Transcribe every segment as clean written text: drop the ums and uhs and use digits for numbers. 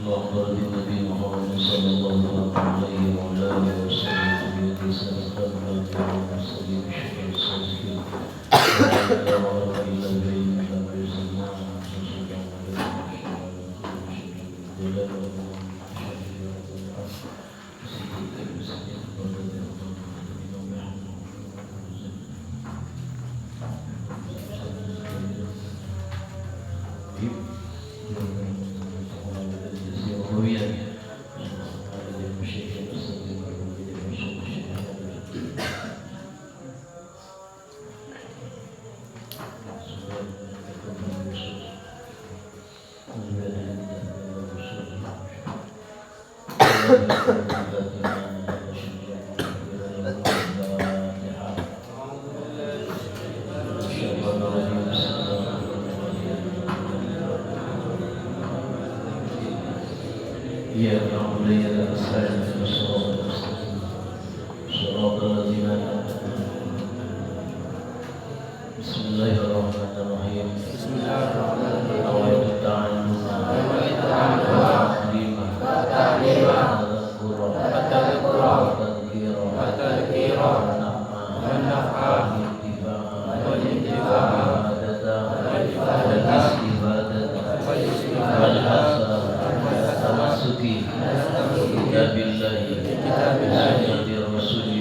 وأفضل النبي محمد صلى الله عليه وعلى آله وسلم بسنة المرسلين الشكر الصادقين وعلى ورد إلى البين من أمر الزمان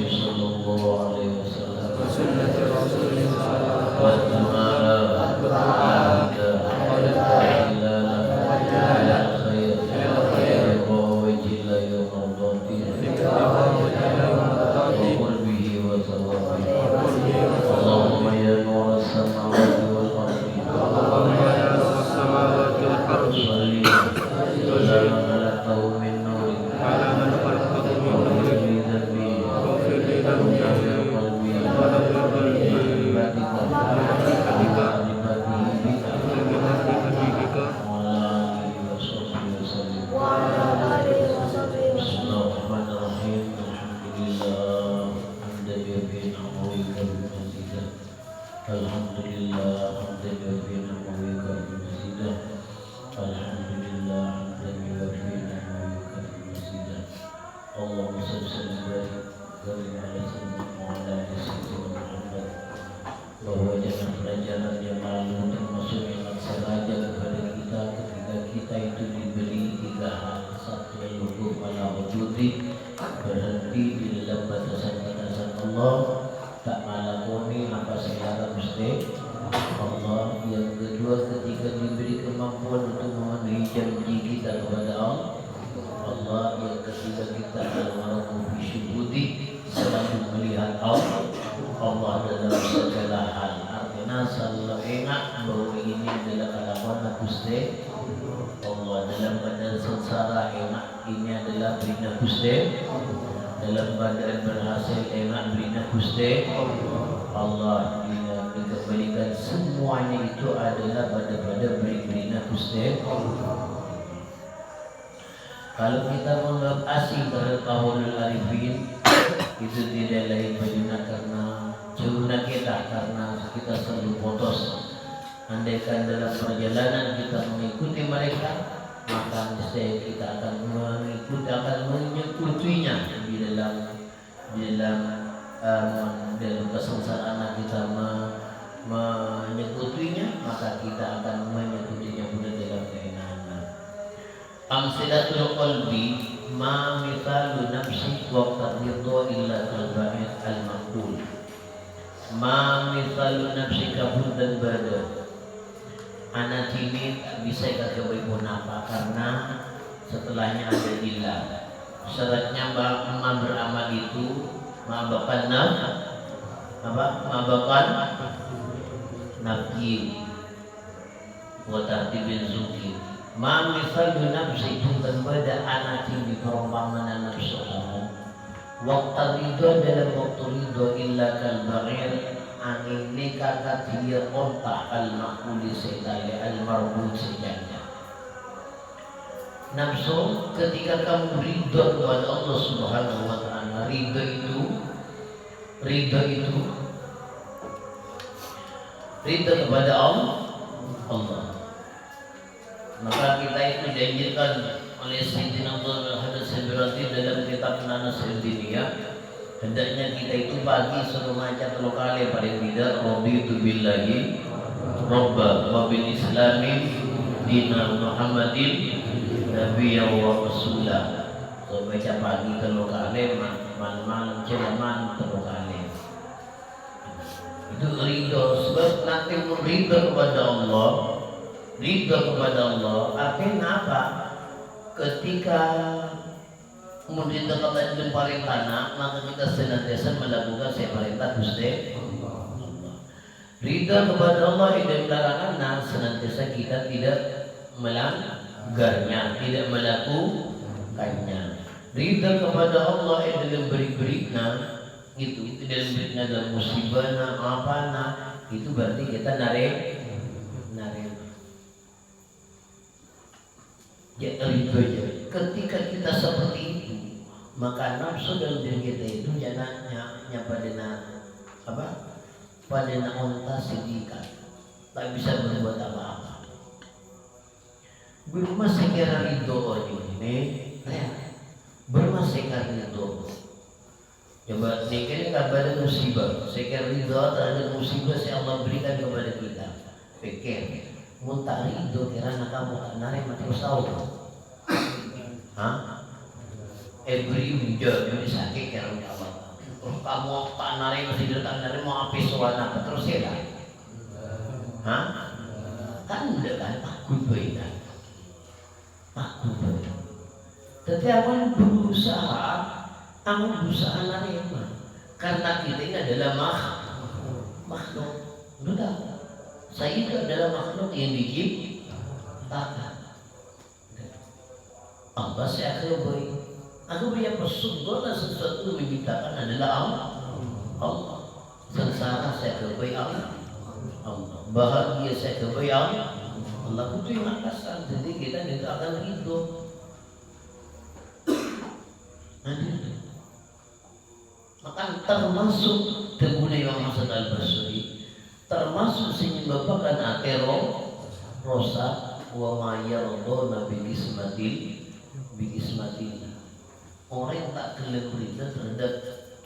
وصلى الله عليه وسلم Kalau kita menganggap asing terhadap Qaulul Arifin, itu tidak lain benar karena curuna kita, karena kita selalu potos. Andaikan dalam perjalanan kita mengikuti mereka, maka niscaya kita akan menyekutinya di dalam kesengsaraan kita menyekutinya, maka kita akan menyekutinya pula dalam keenaman. Amsilatul qalbi ma mithalu nafsi wa qadridhu illa kalba'id al-maqul. Ma mithalu nafsi kabun dan badan. Anak ini bisa kagawai pun apa, karena setelahnya ada ilah. Syaratnya beramal itu mabakan nafsi wa tartibin zuki. Ma misalu nafsi itu berbeda anak ini perumpamaan nafsu. Waktu itu dalam waktu itu illa kalba'ir angin ni kata dia onta al-makuli sekali al-marbut sejanya. Nafsu ketika kamu ridho kepada Allah Subhanahu wa ta'ala, ridho kepada Allah, maka kita itu janjikan oleh Sayyidina Abdul Hamid Sabirati dalam kitab Nanas Al-Diniyah, hendaknya kita itu pagi suruh baca 3 kali paling tidak raditu billahi robba wa bil islami dina Muhammadin nabiyya wa rasulah. So baca pagi 3 kali, malam celaman 3 kali. Itu ridho, sebab nanti ridho kepada Allah. Ridho kepada Allah artinya apa? Ketika memerintah dengan perintah, maka kita senantiasa melakukan perintah Gusti Allah. Ridha kepada Allah yang larangan, senantiasa kita tidak melanggarnya, tidak melakukannya. Ridha kepada Allah yang dalam beri-berinya, itu dalam berinya dalam musibahnya apa itu berarti kita narik. Ya ridho ya. Ketika kita seperti itu, maka nafsu dalam diri kita itu jangannya pada unta sidikan, tak bisa berbuat apa-apa. Berumah sekira ridho ini, berumah sekira ridho. Coba ini kabar musibah, sekira ridho terhadap musibah yang Allah berikan kepada kita. Pikir, muntah ridho kirana kamu tak narik mati usau. Every window ini sakit karena Allah. Terus kamu tak narik masih tak narik mau apa soalnya apa terus ya kan? Kan udah kan takut beda. Tapi aman berusaha narik karena kita ini adalah makhluk. Sudah, saya itu adalah makhluk yang diciptakan. Allah saya kebui. Aku punya segala sesuatu menciptakan adalah Allah. Sengsara saya kebui Allah. Bahagia saya kebui Allah. Allah itu yang atasan. Jadi kita itu akan hidup. Maka termasuk teguna Imam Hasan Al-Basri, termasuk menyebabkan atero rosa wa mayardona bigismatin. Orang yang tak kelem berita terhadap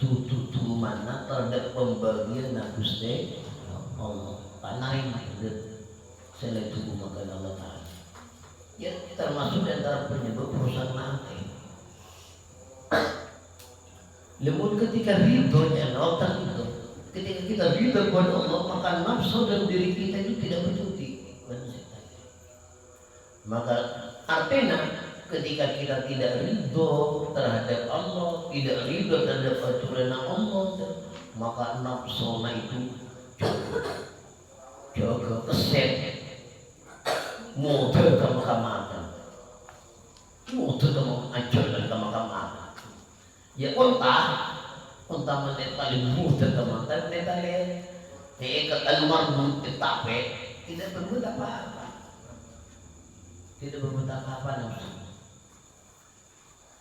tutu mana terhadap pembagian Gusti Allah. Panain selain tubuh makan Allah Ta'ala. Ya termasuk antara penyebab perusahaan nanti. Namun ketika ridhonya Allah itu, ketika kita ridho kepada Allah, maka nafsu dan diri kita itu tidak bercuti. Maka artinya ketika kita tidak ridho terhadap Allah, tidak ridho terhadap aturan Allah, maka nafsu itu jaga keset, mudah kamu kamatan, mudah kamu ajar dan kamu kamatan. Ya unta menit paling mudah kamatan, menit ke almarhum ketape, tidak berbuat apa-apa, tidak berbuat apa-apa nafsu.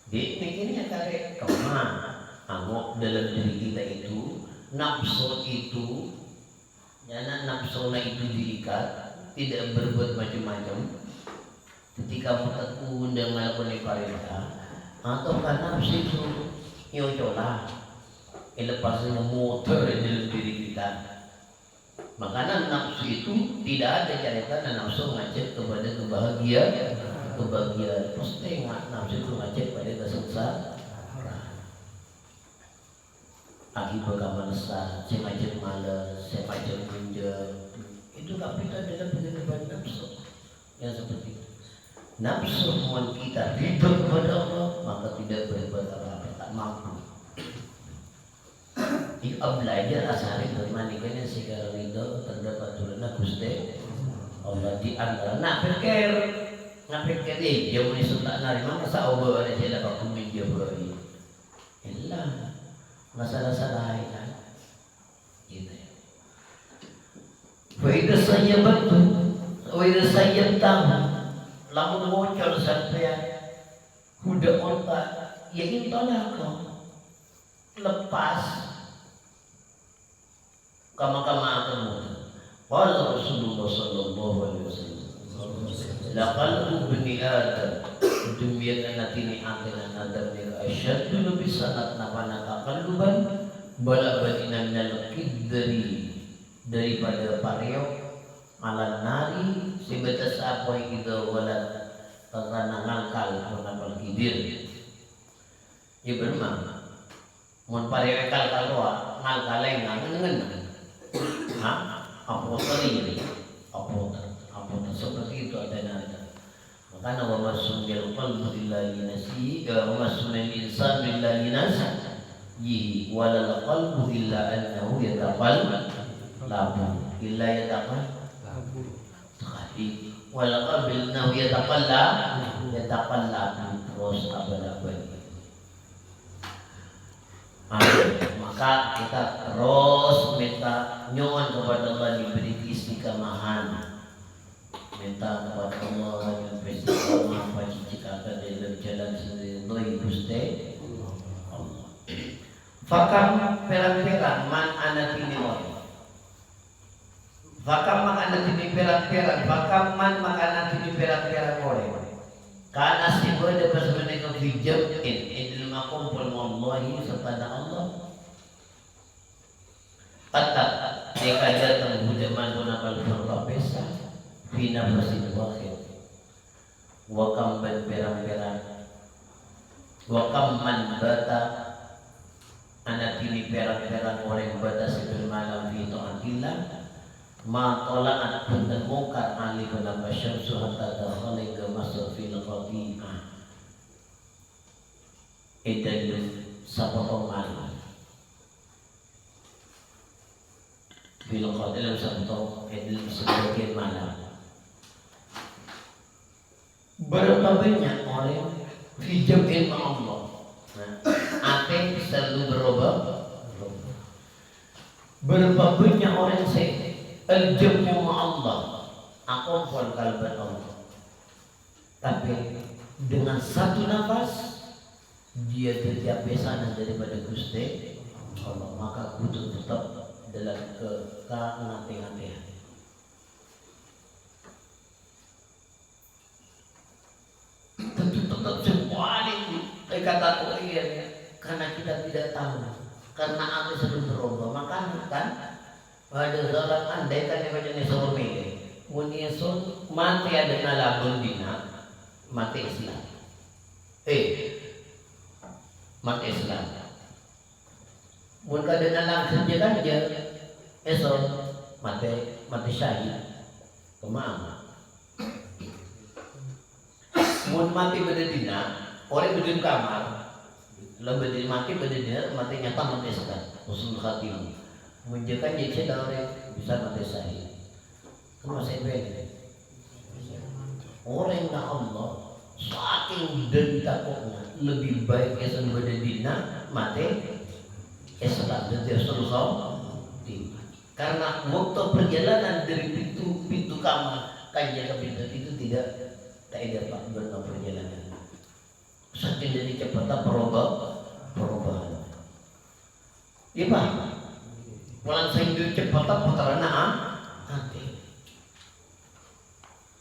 Di mikirnya kare kemana? Angok dalam diri kita itu, nafsu itu, karena nafsu itu diikat, tidak berbuat macam-macam. Ketika bertekun dan melakukan perintah, atau karena nafsu itu nyocolah, lepasnya motor dalam diri kita. Makanya nafsu itu tidak ada catatan nafsu ngajak kepada kebahagiaan. Pasti nafsu itu ngajak pada kesengsaraan. Akibat kamanasa, saya ngajak malas, saya ngajak pinjam. Itu kapital dalam kehidupan nafsu yang seperti itu. Nafsu mohon kita ridho kepada Allah, maka tidak berbuat apa-apa, tak mampu. Ia belajar asari bermanikannya segala ridho terdapat turunnya Gusti Allah di antara. Nak pikir dia muni suntak nari mana sahabat ada saya dapat kumin dia beri. Hilang masalah-masalah kan. Gitu ya. Faida saya betul, faida saya tahu. Lamun muncul sampai kuda onta, ya intolah kau lepas kama-kama akan muncul. Qala Rasulullah sallallahu alaihi wasallam, laqalbu bani Adam ketumbian natini antena nadar ni asyad dulu bisa natnapana kakaluban bala badina minal daripada pareok ala nari sebatas apa yang kita walat karena ngangkal menapal kidir ya bermana mun pareok kalkalwa ngangkalai ngangen ha apa tadi apa seperti itu ada makanya wa masumil qalbu lillahi nasi wa masumil insan lillahi nasi walal qalbu illa annahu yataqallabu illa yataqallabu wal qalbu annahu yataqallabu terus abad-abad. Maka kita terus minta nyuwun kepada Allah diberi istiqamahan. Minta kepada Allah yang beristiqamah pacicikakan dalam jalan sendiri Gusti Allah. Fakam perang-perang man anak ini orang. Fakam man anak ini perang-perang. Fakam man anak ini perang-perang orang. Karena si boy dapat sebenarnya kehijab in dalam kumpul wallahi serta Allah. Kata jika datang bujaman punakal berpesa. Bina bersih wakil wakam berperang-perang wakam man bata anak ini perang-perang orang bata sebelum malam fi ta'atillah ma tola'at punten mungkar ali penambah syamsu hatta dakhala ke masuk fil qati'ah idan sapotong malam fil qati'ah sapotong idan sebagian malam. Berapa banyak orang hijab ilmu Allah. Apa selalu berubah? Berapa banyak orang saya al-jamu Allah. Aku pun kalban Allah. Tapi dengan satu nafas dia tidak besanan daripada Gusti Allah. Maka kudu tetap dalam kehati-hatian. Tetap semuanya kata iya karena kita tidak tahu karena aku sedang berubah maka kan pada seorang andai kan yang macam suami muniasun mati ada nalabun dina mati Islam mati Islam mun kada nalang saja kan dia esok mati syahid kemana mun mati berdina, orang berdiri kamar, lebih mati berdina, mati nyata mati sedang, usul khatim. Menjaga jejak orang bisa mati syahid. Kamu saya beda. Orang yang Allah saking dentaknya lebih baik esok berdina mati Islam dan usul khatim. Karena waktu perjalanan dari pintu kamar kanjeng ke pintu itu tidak Pak benar perjalanan. Saking jadi cepat perubahan. Iya Pak. Walang saya itu cepat putaran nanti.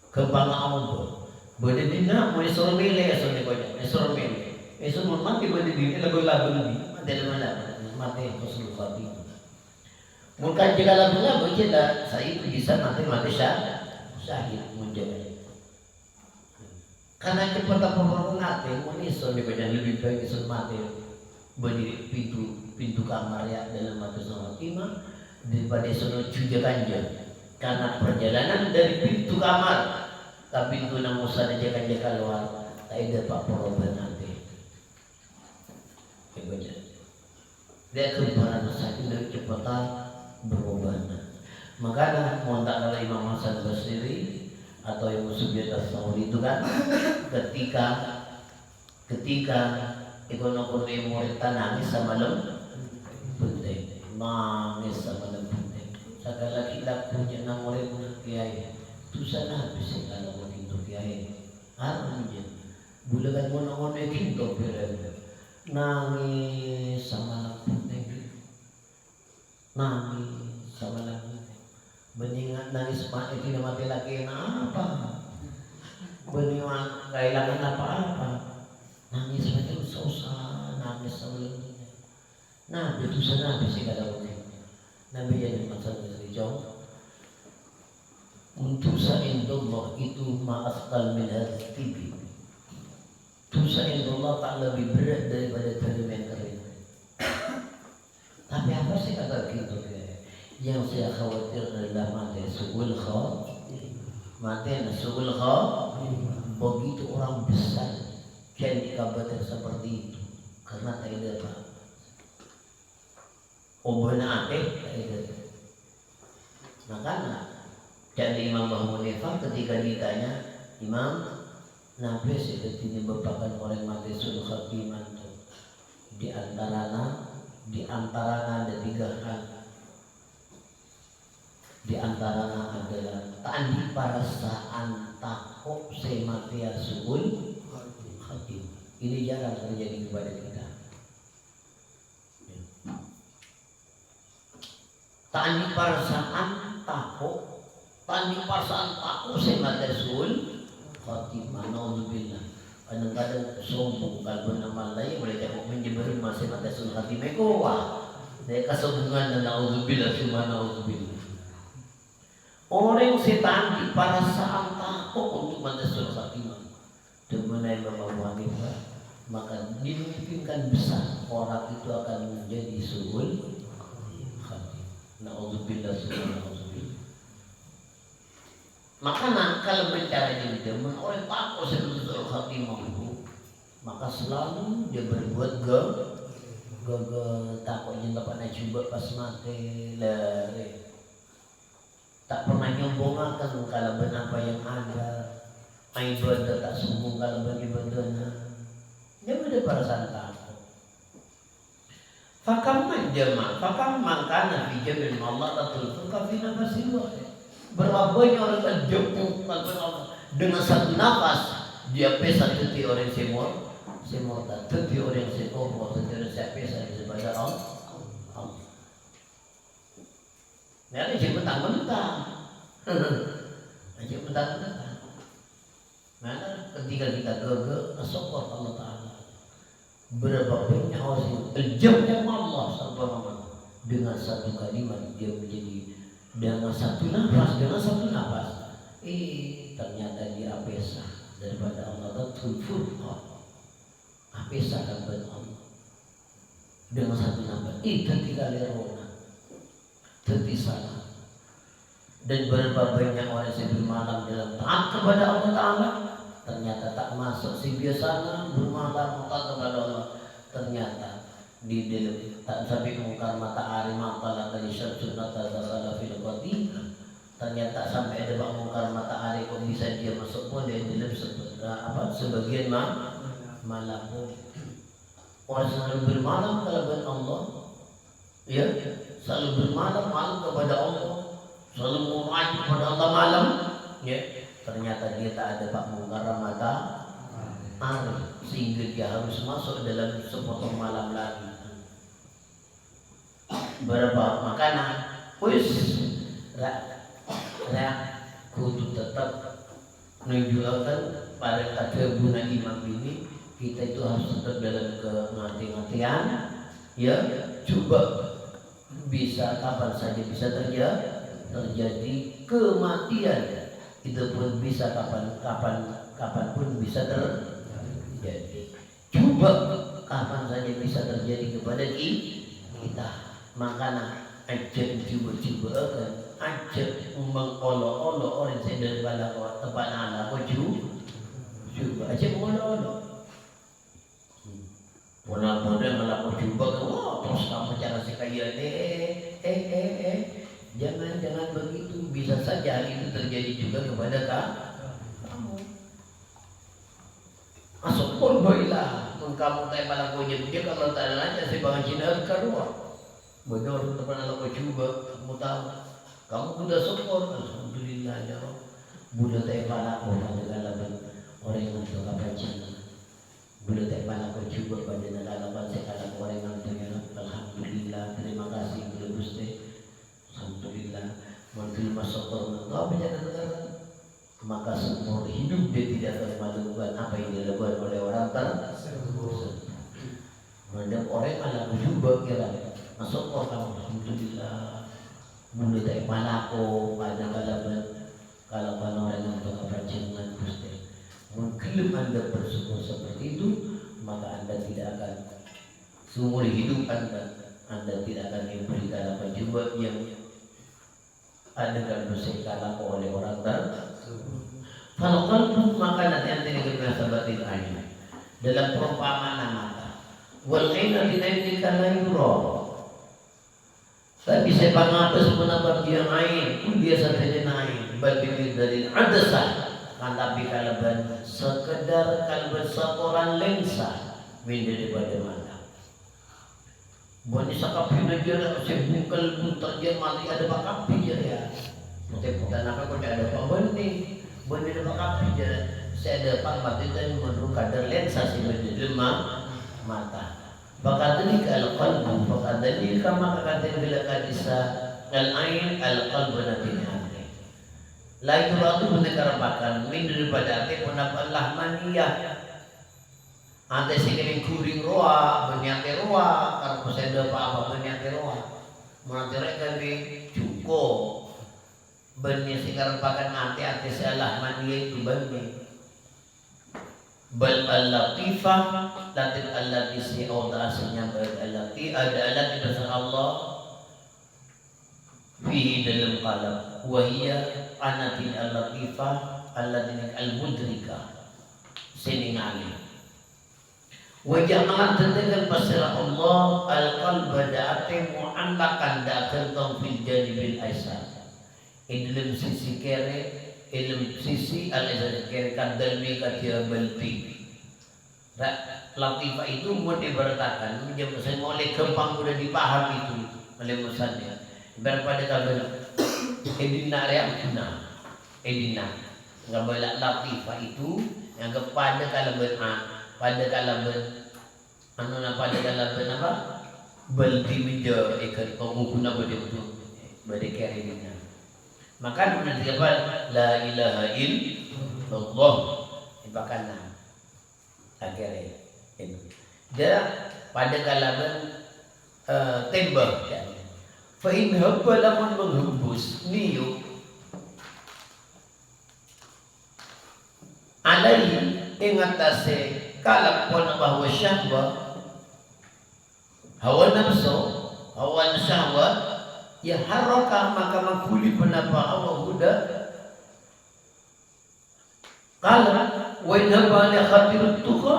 Kembang Allah. Berdina mau disuruh milih esok banyak. Disuruh milih. Esok mau mati berdina lagu-lagu lebih. Mati mana? Mati Rasul Fatih. Mungkin jika lagu-lagu tidak saya itu bisa mati syahid menjadi. Karena cepat apa mati, munisun daripada lebih baik isun mati berdiri pintu kamar ya dalam mata sama timah daripada isun cuci kanja. Karena perjalanan dari pintu kamar ke pintu namusa dan jaga keluar, tak ada pak perubahan nanti. Dia kebaran sakit dari cepatan berubah. Makanya mau tak kalau Imam Hasan Basri atau yang Subyat as-Sawri itu kan ketika ekonomi murid nangis sama penting nangis sama penting segala kita punya nang murid kiai itu sana habis kalau begitu kiai harusnya bulan mau itu nangis sama penting nangis sama penting Beningat nangis mak itu mati lagi apa? Beniwan kehilangan apa-apa, nangis macam susah, nangis sebelumnya. Nah, itu sana sih kata mungkin. Nabi jadi masalah dari jauh. Untuk sa'indullah itu ma'asqal min hatibi. Dosa indullah tak lebih berat daripada terima yang kering. Tapi apa sih kata gitu? Yang saya khawatir adalah mati su'ul mati su'ul begitu orang besar jadi kabar seperti itu karena tak ada apa benar tak ada. Makanya jadi Imam Abu Hanifah ketika ditanya, Imam, Nabi seperti merupakan orang mati su'ul khatimah di antaranya ada 3 hal. Di antaranya adalah tandi perasaan takut semati su'ul khatimah. Ini jarang terjadi kepada kita. Tandi perasaan takut semati su'ul khatimah. Naudzubillah. Kadang-kadang sombong kalau nama lain boleh cakap menjadi masih mati su'ul khatimah. Kuah. Dari kesombongan dan naudzubillah cuma naudzubillah. Orang setan di perasaan takut untuk mendasul khatimah mengenai Imam Abu Hanifah, maka dimungkinkan besar orang itu akan menjadi su'ul khatimah. Na'udzubillah subhanallah. Maka kalau mencari diri orang takut su'ul khatimah itu, maka selalu dia berbuat takutnya tak pernah coba pas mati lari. Tak pernah nyombongakan kalau benar apa yang ada. Ibadah tak sombong kalau beribadahnya. Dia beda perasaan takut. Fakam makana fi jamin Allah tatul fuka fi nafasin wahid. Berapa banyak orang terjemput dengan satu nafas dia pesa teti orang semua teti orang semua teti orang pesa kepada Allah. Nah, ini mentang-mentang. Aja mentang-mentang. Mana ketika kita gagal, syukur Allah Ta'ala. Berapa banyak orang yang terjemah Allah subhanahu dengan satu kalimat dia menjadi dengan satu nafas. Ternyata dia apesah daripada Allah Ta'ala. Apesah daripada Allah dengan satu nafas. Ketika lerona. Terpisah. Dan berapa banyak orang yang bermalam dalam taat kepada Allah Ta'ala, ternyata tak masuk si biasanya bermalam taat kepada Allah, ternyata di dalam tak sampai mengungkar matahari mampala kali syarjunat tadakala fil qatina, ternyata sampai ada mengungkar matahari kok bisa dia masuk pun dia dalam sebagian malam. Orang selalu bermalam kepada Allah, ya. Selalu bermalam kepada Allah, selalu mengajak kepada Allah malam, ya. Ternyata dia tak ada mengungkar matahari, sehingga dia harus masuk dalam sepotong malam lagi. Berapa makanan, kudu tetap menunjukkan pada kata guna imam ini kita itu harus tetap dalam kemati-matian, ya. Coba bisa kapan saja bisa terjadi kematian, itu pun bisa kapan pun bisa terjadi. Coba kapan saja bisa terjadi kepada kita. Makanya ajak coba akan ajak mengolok-olok orang saya daripada tempat anak coba ajak mengolok-olok. Mudah-mudahan malah mau coba terus kamu cara sekaya jangan begitu, bisa saja hal itu terjadi juga kepada kamu. Masuk pun boilah kamu kayak malah kau dia kalau tak ada aja saya bangun Cina keluar benar teman kalau kau coba kamu tahu kamu sudah syukur alhamdulillah ya Rob budak tak malah kau pada orang yang suka baca. Boleh tak mana kau cuba pada nalaman sekala orang yang ternyata alhamdulillah terima kasih kepada Gusti alhamdulillah mungkin masuk ke negara maka seumur hidup dia tidak akan melakukan apa yang dilakukan oleh orang tersebut. Mendapat orang alam juga kira masuk orang alhamdulillah mulai dari mana aku pada kalau orang yang berkepanjangan Gusti. Mungkin Anda bersyukur seperti itu, maka Anda tidak akan seumur hidup Anda tidak akan diberikan apa juga yang ada dalam dosa oleh orang tersebut. Kalau kalbu maka nanti Anda diberikan sabatin air dalam perumpamaan mata. Wal aina binaidika la yura. Tapi saya pangapas menambah dia ain, dia saja naik. Bagi dari adasa, kan tapi kalaban sekedar kalban seorang lensa min daripada mata. Buat sakap dia saya bungkel buntar dia mati ada bakapi dia ya. Bukan apa kau ada apa benih ada bakapi dia. Saya ada pak mati dan menurut kadar lensa sih menjadi mata. Fakadhalika al-qalbu fakadhalika maka kata bila kadisa al-ain al-qalbu nabinya. Lain waktu menekarapakan min daripada ate punapallah maniyah. Ate sing kuring roa benyate roa karo senda apa benyate roa. Menate rek kami cuko. Benya sing karapakan ate salah maniyah itu bani. Bal al-latifah latif allati si'oda aslinya bal allati ada allati besar Allah fi dalam qalam wahia anatin al-latifah allatin al-mudrika siningali wajah malam tentang pasirah Allah al-qalba da'ati mu'allakan da'akan fil janibil aisar dalam sisi kere ilmu sisi al-izah kere kadalmi katia balti latifah itu mau diberitakan saya mulai gampang udah dipahami itu oleh musannya daripada kabar edina reakna edina nggak boleh latifah itu yang kepada kalaban pada kalaban pada kalaban apa balti meja ikan pengukuna pada itu pada keringan maka nanti apa la ilaha illallah ibakana akhirnya itu dia pada kalaban tembak fa in habba lamun menghembus niyu alaihi ingatase kalak pun bahwa syahwa hawa nafsu hawa syahwa ya haraka maka makuli penapa Allah huda kala wa inna ba'ala khatirut tuqa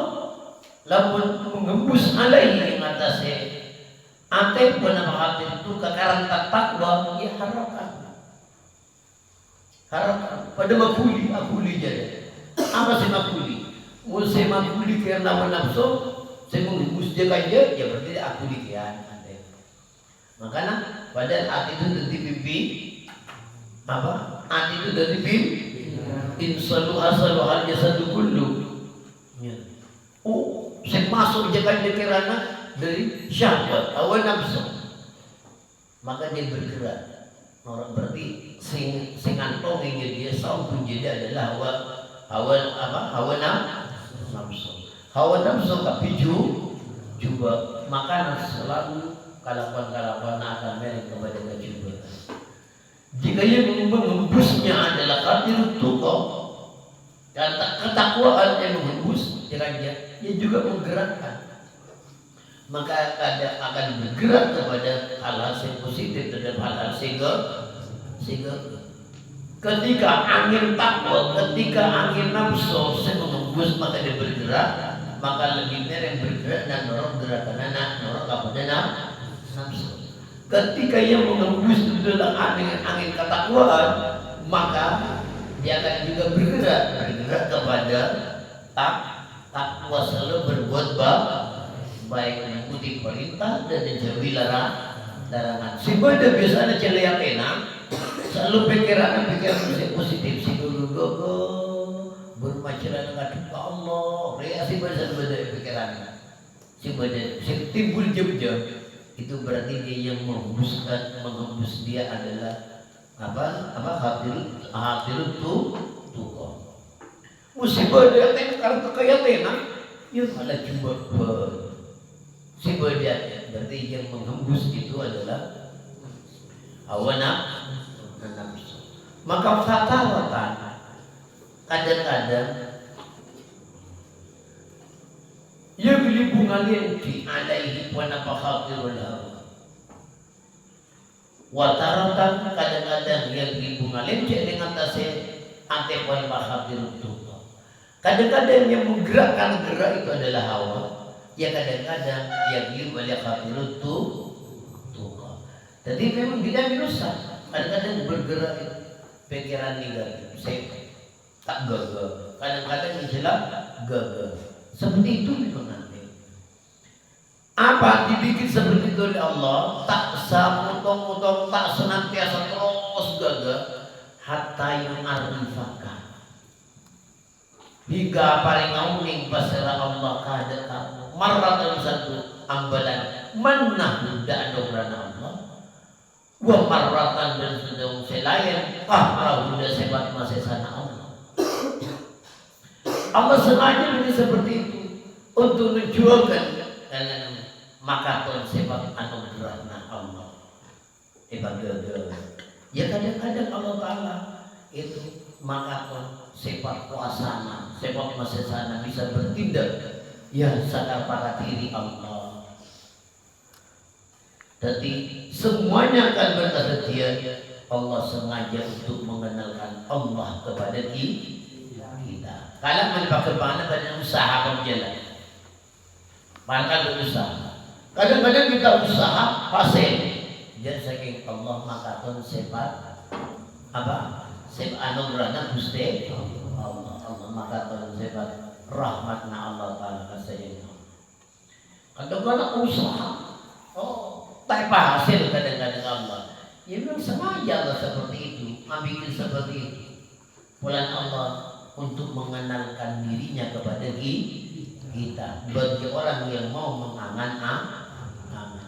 lamun menghembus alaihi ing atase ate penapa khatir tuqa karanta takwa ya haraka pada makuli jadi apa sih makuli saya makuli karena nafsu saya menghembus dia kaya ya berarti akuli kian makanya pada hati itu dari pipi apa hati itu dari pipi insalu asalu hal jasadu kullu saya masuk jaga kerana dari syahwat awal nafsu maka dia bergerak orang berarti sing antongnya dia saum jadi adalah hawa nafsu tapi juga maka selalu kalapan akan mereka kepada kejujuran. Jika yang menghembusnya adalah khatir tuqa dan ketakwaan yang menghembus dia juga menggerakkan. Maka akan bergerak kepada hal-hal yang positif terhadap hal-hal sehingga ketika angin takwa, ketika angin nafsu menghembus maka dia bergerak, maka lebih yang bergerak dan norok gerakan anak norok kepada nafsu. Ketika ia menghembus itu dalam angin ketakwaan, maka dia akan juga bergerak kepada takwa selalu berbuat baik mengikuti perintah dan menjauhi larangan. Sehingga dia biasanya celia enak, selalu pikiran positif si gogo bermacaran dengan Allah, reaksi berbeda pikirannya. Si timbul jam-jam. Itu berarti dia yang menghembus dia adalah hadir itu tuqa. Musibah dia teh sekarang kekayaan ya malah cuma musibah dia berarti yang menghembus itu adalah hawa nafsu. Maka fatawatan kadang-kadang yaglibu ngalinti alaihi wa nafakhatirul hawa. Wataratan kadang-kadang yaglibu ngalinti dengan tasih ate wa nafakhatirul tuqa. Kadang-kadang yang menggerakkan gerak itu adalah hawa. Ya kadang-kadang yaglibu nafakhatirul tuqa. Jadi memang tidak bisa. Kadang-kadang bergerak pikiran negatif. Saya tak gagal. Kadang-kadang istilah gagal. Seperti itu memang nanti. Apa dibikin seperti itu oleh Allah? Tak samutong-mutong, tak senantiasa terus gagal. Hatta yang arifaka. Hingga paling ngauning pasrah Allah kada kamu. Marah dalam satu ambalan. Mana tidak ada Allah. Wa marratan dan sudah selayan. Rahu dah sebat masih sana Allah. Allah sengaja ini seperti itu untuk menjualkan dan makaton sebab anugerahna Allah. Gagal. Ya kadang-kadang Allah Taala itu makaton sebab kuasana, sebab masa sana bisa bertindak. Ya sadar pada diri Allah. Jadi semuanya akan bersedia. Allah sengaja untuk mengenalkan Allah kepada kita. Kalau menpakai mana pada usaha berjalan, maka berusaha. Kadang-kadang kita usaha pasien. Jadi saking Allah makaton sifat apa? Sifat anugerahna Gusti Allah. Allah makaton sifat rahmatna Allah Taala kasih. Kadang-kadang usaha. Tak hasil kadang-kadang Allah. Ya memang sengaja Allah seperti itu, ambil seperti itu. Bulan Allah untuk mengenalkan dirinya kepada kita bagi orang yang mau mengangan-angan.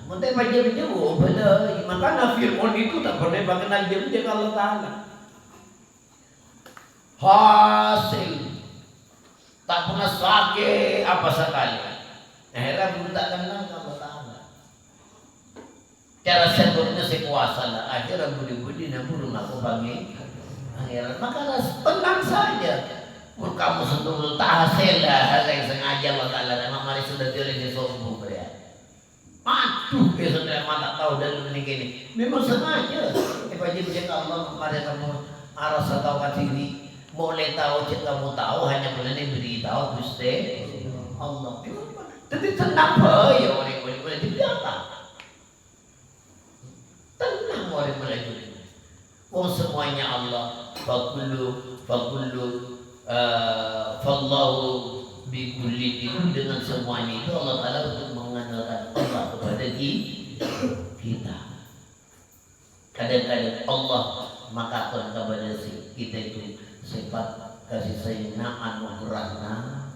Menteri baca jauh pada makanya Fir'aun itu tak pernah mengenal dia Allah Taala. Hasil tak pernah sakit apa sekali. Akhirnya belum tak kenal Allah Taala. Cara sebutnya sekuasa lah. Akhirnya budi-budi namun aku bagi. Akhirnya maka tenang saja. Kamu sentuh tak hasil lah yang sengaja Allah Taala memang mari sudah diri sombong ya. Aduh, sudah tak tahu dan begini. Memang sengaja. Wajib jika Allah mari kamu arah tahu diri, mulai tahu jika kamu tahu hanya boleh diberitahu Gusti Allah. Jadi tenang ya orang boleh dibiarkan. Tenang orang boleh dulu. Wong semuanya Allah. Fakullu fallahu bikulli dengan semuanya itu Allah Taala untuk mengenalkan Allah kepada kita. Kadang-kadang Allah makakan kepada kita itu sifat kasih sayang anugerahna.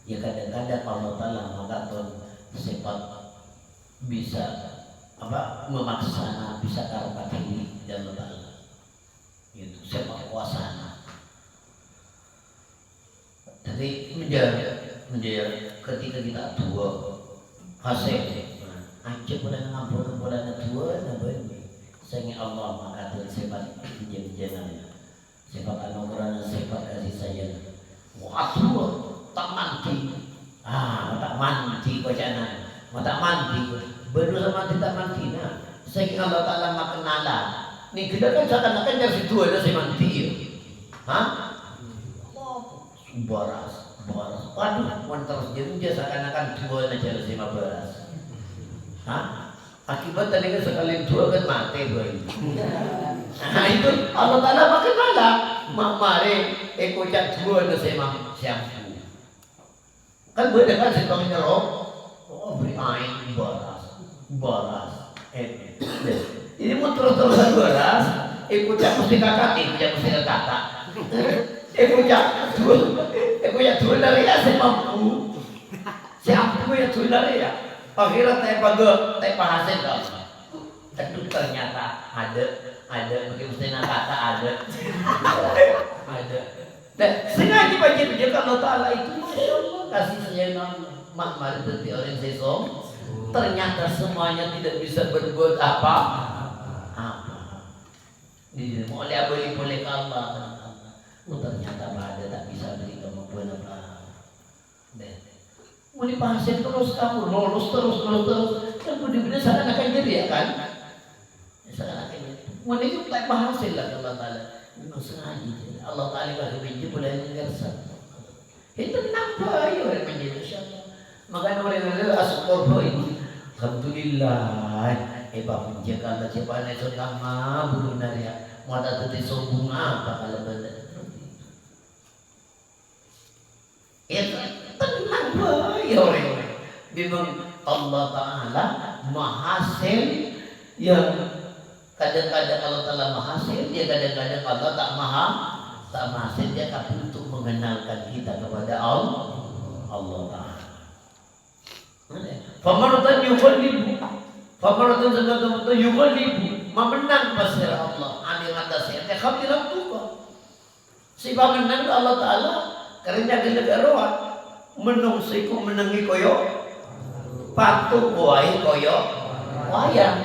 Ya kadang-kadang Allah Taala makakan sifat bisa memaksana bisa karena diri dan Allah Taala. Itu sifat kuasana. Jadi menjadi ketika kita tua hasil aja boleh ngampun boleh tua nabi sehingga Allah mengatakan sifat jenjana sifat anugerah sifat kasih sayang tua tak mandi tak mandi bacaan tak mandi baru sama tidak mandi sehingga Allah Taala mengenal nih kita kan seakan-akan dari tua ada mandi baras. Waduh, terus jadi seakan-akan dua aja 15. Akibat tadi kan sekali dua kan mati boy. Nah itu Allah Taala makan malah. Mari ekocak dua ada siampu. Kan beda kan setong nyerok. Beri air baras. Ini mau terus-terusan baras. Ekocak mesti kakak, Aku ya dua dari ya saya mampu. Siapa ya dua dari ya? Akhirnya saya hasil dong. Aduh ternyata ada. Mungkin mesti kata ada. Dan sengaja baca Allah Ta'ala itu, Masya Allah, kasih saya makmal berarti orang sesom. Ternyata semuanya tidak bisa berbuat apa. Boleh boleh ke Allah. Ternyata ada tak bisa beri kemampuan apa. Mau dipahasin terus kamu, lolos terus. Kan benar-benar sangat akan jadi ya kan? Sangat akan jadi. Mau itu tak bahasin lah Allah Ta'ala. Memang sengaja. Allah Ta'ala bagi benci boleh mengerasa. Itu kenapa ya orang menjadi insyaAllah. Makanya orang-orang asal ini. Alhamdulillah. Pak menjaga Allah ciptaan itu lama benar ya. Mau datang di sombong apa kalau benar. Ya tenang ya orang-orang. Memang Allah Ta'ala mahasil yang kadang-kadang Allah Ta'ala mahasil, dia kadang-kadang Allah tak mahasil, dia tapi untuk mengenalkan kita kepada Allah Ta'ala. Famaratan yughalibu, famaratan teman-teman yughalibu, memenang pasir Allah. Ani atasnya, dia khabiran tuh. Si menang Allah Ta'ala, karena dia roh menungsiku menangi koyo, patuh kuai koyo, wayang.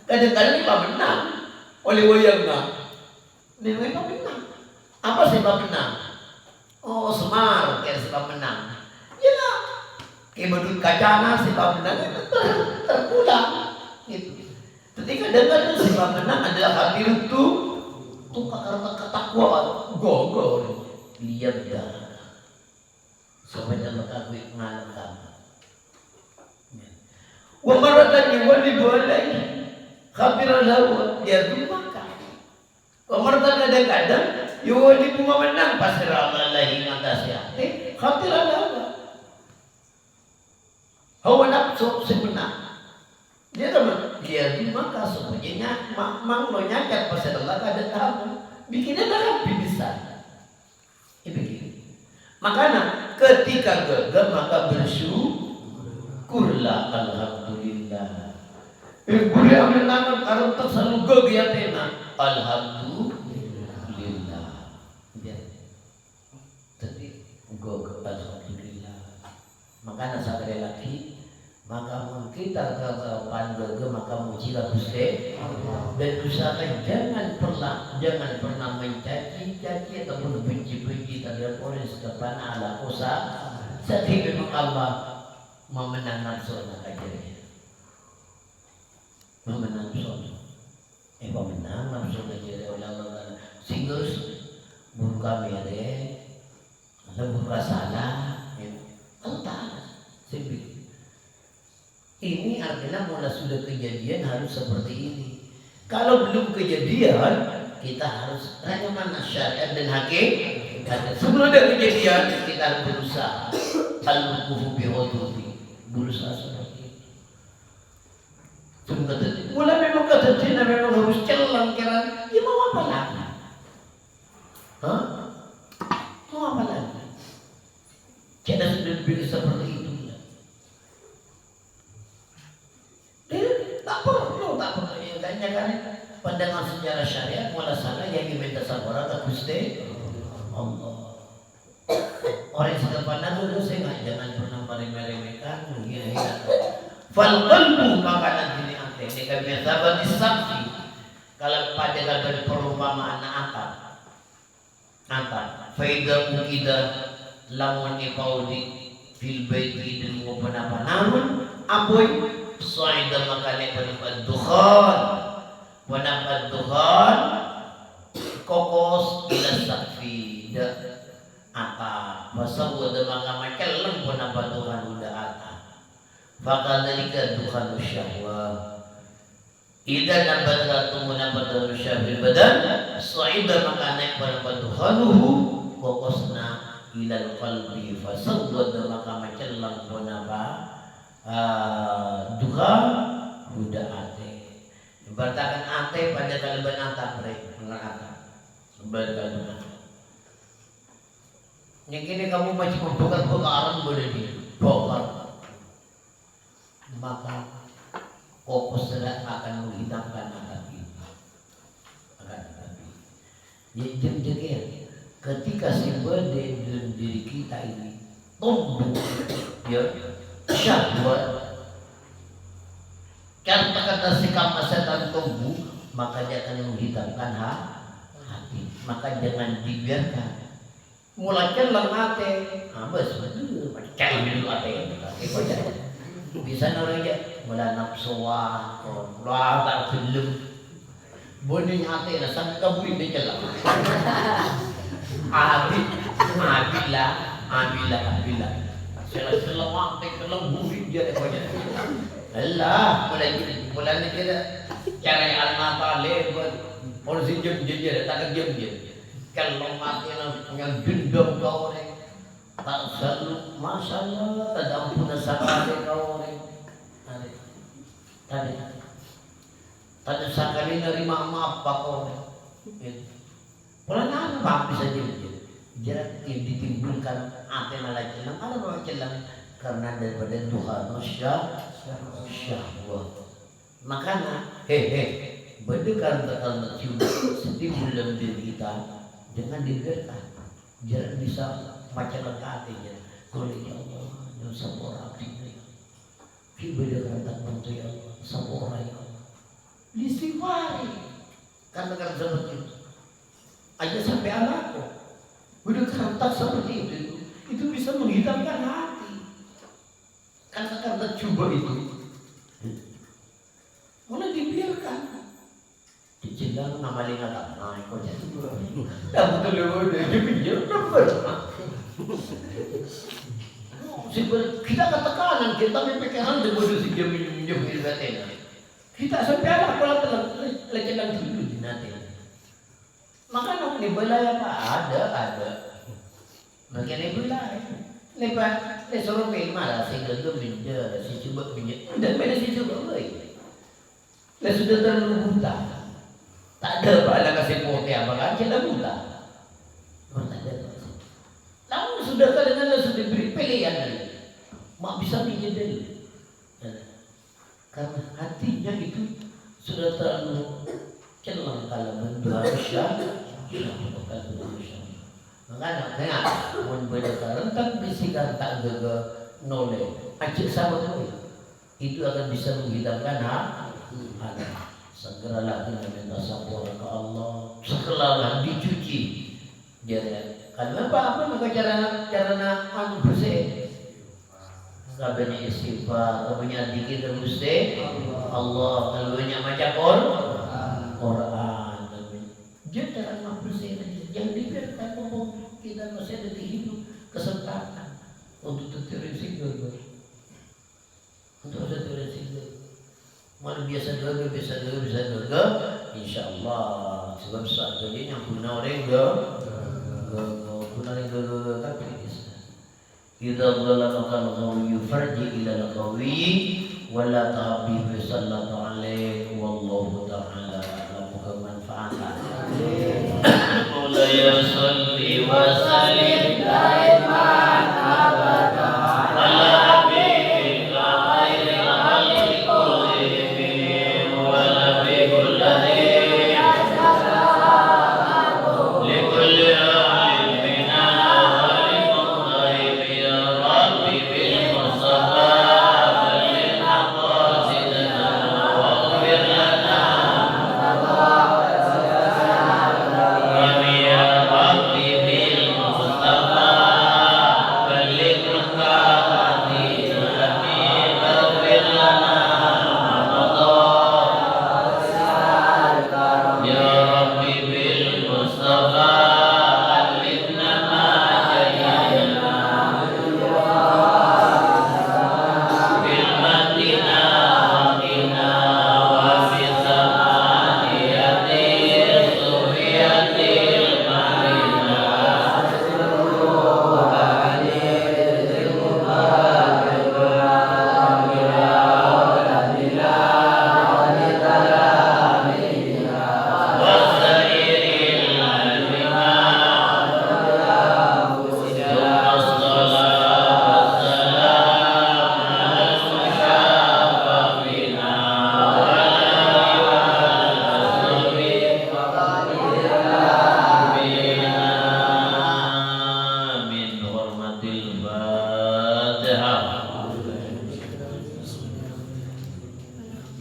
Kadang-kadang ini menang oleh wayang nah. Memang menang. Apa sebab menang? Oh Semar kayak sebab menang. Ya lah. Kayak badut kacana sebab menang itu terpulang. Gitu. Tapi kadang-kadang sebab menang adalah hadir itu karena ketakwaan. Gogol. Lihat dah. Sampai dalam kagui mengalami. Wa maratan yuwallibu alaihi khabiran lahu dia tuh makan. Pemerintah kadang-kadang yuwallibu memenang pasir Allah lagi ngatasnya. Khabiran lahu. Hawa nafsu sebenarnya. Dia teman dia tuh makan semuanya mang lo nyakat pasir Allah kada tahu. Bikinnya dalam bisa. Begini. Makanya ketika gagal maka bersyukurlah alhamdulillah. Boleh ambil nama karena terselalu gagiatena. Alhamdulillah. Jadi alhamdulillah. Makanya sekali lagi maka kita kalau panggil maka mujilah Gusti dan usahakan jangan pernah mencaci ataupun benci terhadap orang sedepan ala usaha. Sehingga memang Allah memenang nafsu ajarnya. Memenang nafsu. Memenang nafsu ajarnya oleh Allah. Sehingga buka mere, buka salah, Allah Ta'ala. Ini artinya mulai sudah kejadian harus seperti ini. Kalau belum kejadian, kita harus hanya mana syariat dan hakim. Sebelum ada kejadian, kita harus berusaha. Al-Wuqufu bi'udhubi. Berusaha seperti itu. Mulai memang kejadian, memang harus celang kira. Ya mau apa lagi? Hah? Mau apa lagi? Kita sudah diberi seperti itu. Tak perlu ya kan pandangan sejarah syariat mulai sana yang diminta sabara ke Gusti Allah. Orang sudah pandang dulu saya jangan pernah meremehkan menghina-hina. Fal qalbu makanan ini ante ini kan sahabat disabdi. Kalau pada kalau perumpamaan apa? Faida mukida lamun ipaudi fil baiti dan maupun apa namun aboy Soida makanya pendapat dukhan kokos ila sakfi apa masa buat maka makelem pendapat Tuhan udah ata fakadzalika dukhan syahwah ida nabat ratu pendapat syahwil badan soida makanya pendapat dukhanuhu kokosna ila qalbi fasawwad maka makelem pendapat duha budak ate. Bertakan ate pada kaliban ata mereka mengata. Berkaliban. Yang ini kamu masih membuka orang boleh dibongkar. Maka kokos sedang akan menghidapkan anak kita. Akan tetapi. Jem-jem ketika si bede dalam diri kita ini tumbuh ya syahwat, kata sikap setan tumbuh, maka dia akan menghitamkan hati. Maka jangan dibiarkan mulai celang hati, abis betul celang dulu hati bisa norenya mulai nafsuan, mulai tak film bodohnya hati lah sampai kabur dia celang Abilah. Selang waktu kelang buri dia pokoknya. Allah, mulai ni kira cara al-mata lebar, polisi jam dia tak jam dia. Kalau mati yang dendam kau ni, tak selalu masalah, tak ampun sakit kau ni. Tadi sekali nerima maaf pak kau ni. Mulai nampak bisa jadi. Jarak yang ditimbulkan apa yang malah celang, ada malah celang karena daripada Tuhan syahwat. Makanya berdekatan kata cium setimbul dalam diri kita, jangan dibiarkan. Jarak bisa macam hatinya. Kalau ya Allah, yang sabar ini, berdekatan kata ya Allah, sabar ya Allah. Istighfari, karena seperti itu. Aja sampai anakku. Udah kerentak seperti itu bisa menghitamkan hati. Karena coba itu, mulai dibiarkan. Dijelang ngamalin agak naik kok jadi. Tak betul udah dipinjam nomor. Kita ketekanan kita memikirkan debodoh si minum ilmu. Kita sampai anak kalau lecelang dulu di nanti. Maka nak ni belai apa ada. Mungkin ni belai. Lepas ni suruh main malah si gagal minja, si cuba minja. Dan mana si cuba boleh. Lah sudah terlalu buta. Tak ada apa nak kasih pote apa kan? Kita buta. Tak ada. Namun sudah kadang-kadang sudah beri pilihan lagi. Mak bisa minja dulu. Karena hatinya itu sudah terlalu celang kalau menjual syah. Makanya tengah mun berdasar rentan bisikan tak gagal noleh acik sama tu itu akan bisa menghidapkan hati. Segeralah kita minta sabar ke Allah, segeralah dicuci. Jadi kalau apa maka cara nak bersih. Kabehnya istighfar, kabehnya zikir terus Allah, kabehnya maca Quran. Dia jangan bersih saja, jangan dibiarkan ngomong kita masih ada hidup kesempatan untuk terresiko, untuk terresiko. Malu biasa gagal, insya Allah. Sebab saat ini yang guna orang tapi bisa. Kita berlakukan qawi farji ila qawi, wala ta'bi bi sallallahu alaihi wallahu ta'ala a'lamu manfaatah. Ya salli wa sallim daiman abadan ala habibika khairil khalqi kullihim wa nabiyil ladzi yashaa'u li kulli alim min al-ghaib ya rabbi bil mustafa lil maqasidina wa ghfir lana Rabbi bil mustafa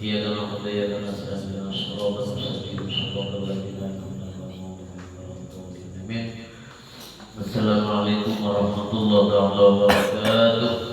إياك نعبد وإياك نستعين اهدنا الصراط المستقيم صراط الذين أنعمت عليهم آمين. Assalamualaikum warahmatullahi wabarakatuh.